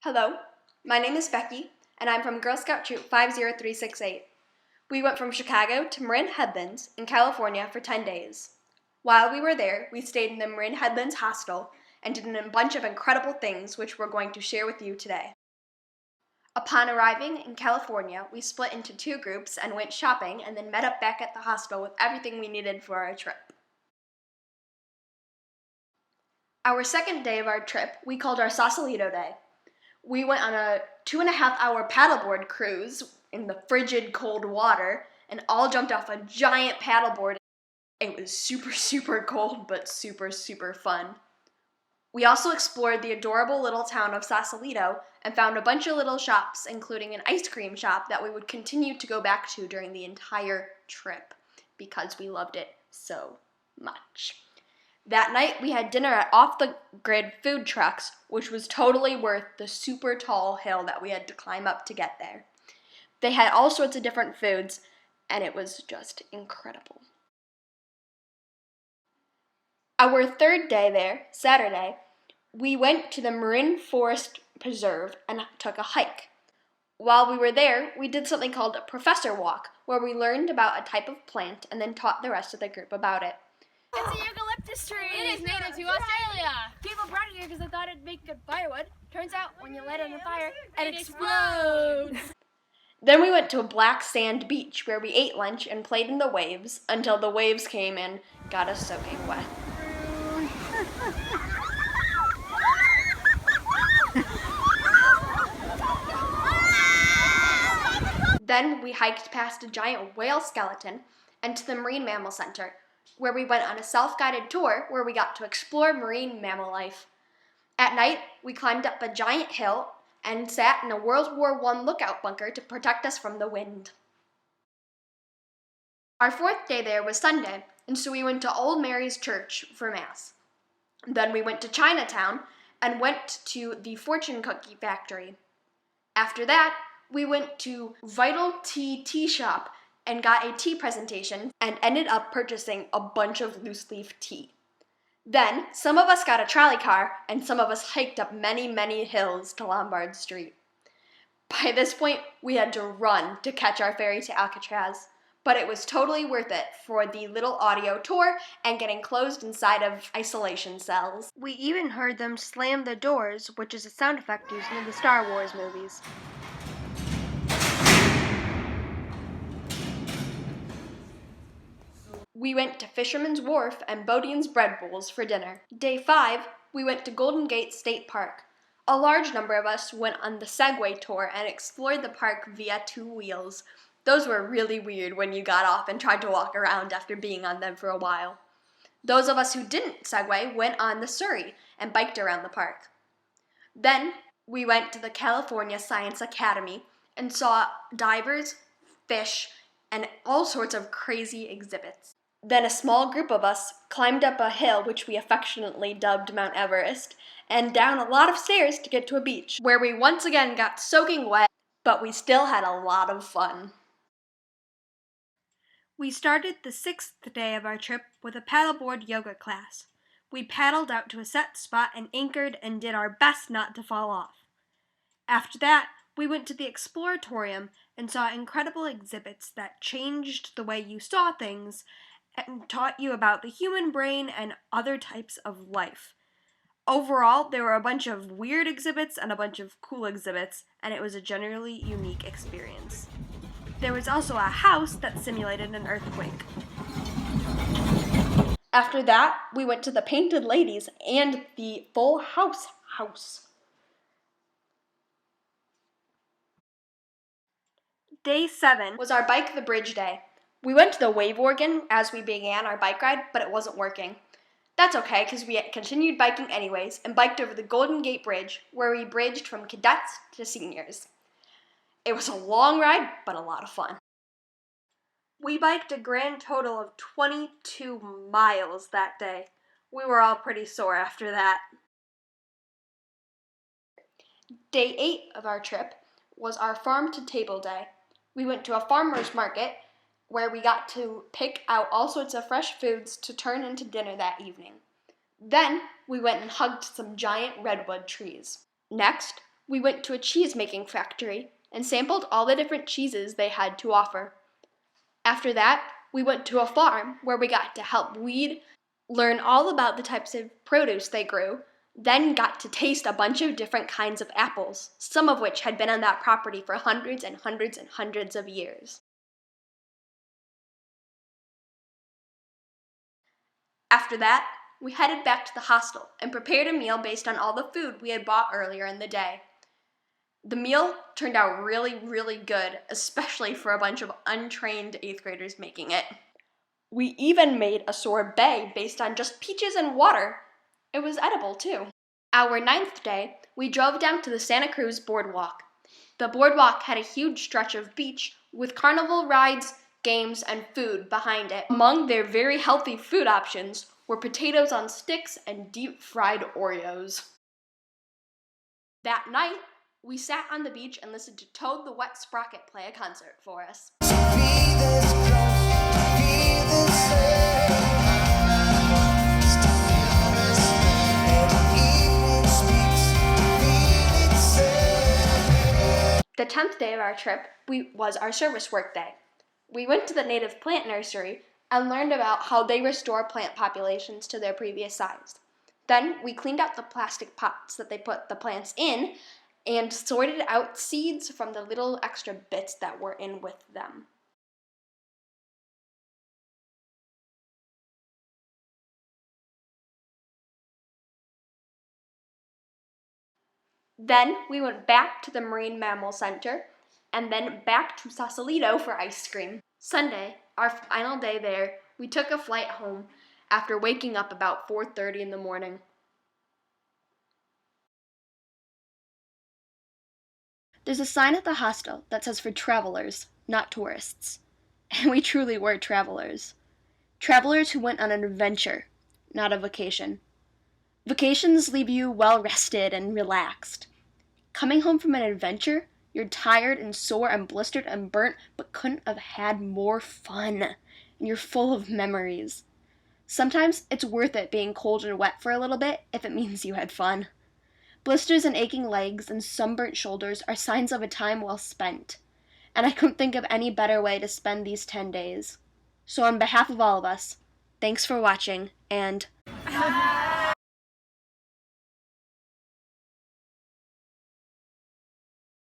Hello, my name is Becky, and I'm from Girl Scout Troop 50368. We went from Chicago to Marin Headlands in California for 10 days. While we were there, we stayed in the Marin Headlands hostel and did a bunch of incredible things which we're going to share with you today. Upon arriving in California, we split into two groups and went shopping and then met up back at the hostel with everything we needed for our trip. Our second day of our trip, we called our Sausalito Day. We went on a 2.5-hour paddleboard cruise in the frigid cold water and all jumped off a giant paddleboard. It was super cold, but super fun. We also explored the adorable little town of Sausalito and found a bunch of little shops, including an ice cream shop that we would continue to go back to during the entire trip because we loved it so much. That night, we had dinner at off-the-grid food trucks, which was totally worth the super tall hill that we had to climb up to get there. They had all sorts of different foods, and it was just incredible. Our third day there, Saturday, we went to the Marin Forest Preserve and took a hike. While we were there, we did something called a professor walk, where we learned about a type of plant and then taught the rest of the group about it. It's a eucalyptus tree. It is native to Australia. People brought it here because they thought it'd make good firewood. Turns out, when you light it on fire, it explodes. Then we went to a black sand beach where we ate lunch and played in the waves until the waves came and got us soaking wet. Then we hiked past a giant whale skeleton and to the Marine Mammal Center, where we went on a self-guided tour where we got to explore marine mammal life. At night, we climbed up a giant hill and sat in a World War I lookout bunker to protect us from the wind. Our fourth day there was Sunday, and so we went to Old Mary's Church for Mass. Then we went to Chinatown and went to the fortune cookie factory. After that, we went to Vital Tea Shop and got a tea presentation and ended up purchasing a bunch of loose leaf tea. Then, some of us got a trolley car and some of us hiked up many hills to Lombard Street. By this point, we had to run to catch our ferry to Alcatraz, but it was totally worth it for the little audio tour and getting closed inside of isolation cells. We even heard them slam the doors, which is a sound effect used in the Star Wars movies. We went to Fisherman's Wharf and Bodine's Bread Bowls for dinner. Day 5, we went to Golden Gate State Park. A large number of us went on the Segway tour and explored the park via 2 wheels. Those were really weird when you got off and tried to walk around after being on them for a while. Those of us who didn't Segway went on the Surrey and biked around the park. Then we went to the California Science Academy and saw divers, fish, and all sorts of crazy exhibits. Then a small group of us climbed up a hill which we affectionately dubbed Mount Everest, and down a lot of stairs to get to a beach, where we once again got soaking wet, but we still had a lot of fun. We started the 6th day of our trip with a paddleboard yoga class. We paddled out to a set spot and anchored and did our best not to fall off. After that, we went to the Exploratorium and saw incredible exhibits that changed the way you saw things and taught you about the human brain and other types of life. Overall, there were a bunch of weird exhibits and a bunch of cool exhibits, and it was a generally unique experience. There was also a house that simulated an earthquake. After that, we went to the Painted Ladies and the Full House house. Day 7 was our Bike the Bridge day. We went to the wave organ as we began our bike ride, but it wasn't working. That's okay, because we continued biking anyways and biked over the Golden Gate Bridge, where we bridged from cadets to seniors. It was a long ride, but a lot of fun. We biked a grand total of 22 miles that day. We were all pretty sore after that. Day 8 of our trip was our farm to table day. We went to a farmer's market where we got to pick out all sorts of fresh foods to turn into dinner that evening. Then we went and hugged some giant redwood trees. Next, we went to a cheese-making factory and sampled all the different cheeses they had to offer. After that, we went to a farm where we got to help weed, learn all about the types of produce they grew, then got to taste a bunch of different kinds of apples, some of which had been on that property for hundreds and hundreds and hundreds of years. After that, we headed back to the hostel and prepared a meal based on all the food we had bought earlier in the day. The meal turned out really, really good, especially for a bunch of untrained 8th graders making it. We even made a sorbet based on just peaches and water. It was edible, too. Our 9th day, we drove down to the Santa Cruz boardwalk. The boardwalk had a huge stretch of beach with carnival rides, games, and food behind it. Among their very healthy food options were potatoes on sticks and deep-fried Oreos. That night, we sat on the beach and listened to Toad the Wet Sprocket play a concert for us. The 10th day of our trip was our service work day. We went to the native plant nursery and learned about how they restore plant populations to their previous size. Then we cleaned out the plastic pots that they put the plants in and sorted out seeds from the little extra bits that were in with them. Then we went back to the Marine Mammal Center and then back to Sausalito for ice cream. Sunday, our final day there, we took a flight home after waking up about 4:30 in the morning. There's a sign at the hostel that says for travelers, not tourists. And we truly were travelers. Travelers who went on an adventure, not a vacation. Vacations leave you well rested and relaxed. Coming home from an adventure, you're tired and sore and blistered and burnt, but couldn't have had more fun. And you're full of memories. Sometimes it's worth it being cold and wet for a little bit if it means you had fun. Blisters and aching legs and sunburnt shoulders are signs of a time well spent, and I couldn't think of any better way to spend these 10 days. So on behalf of all of us, thanks for watching, and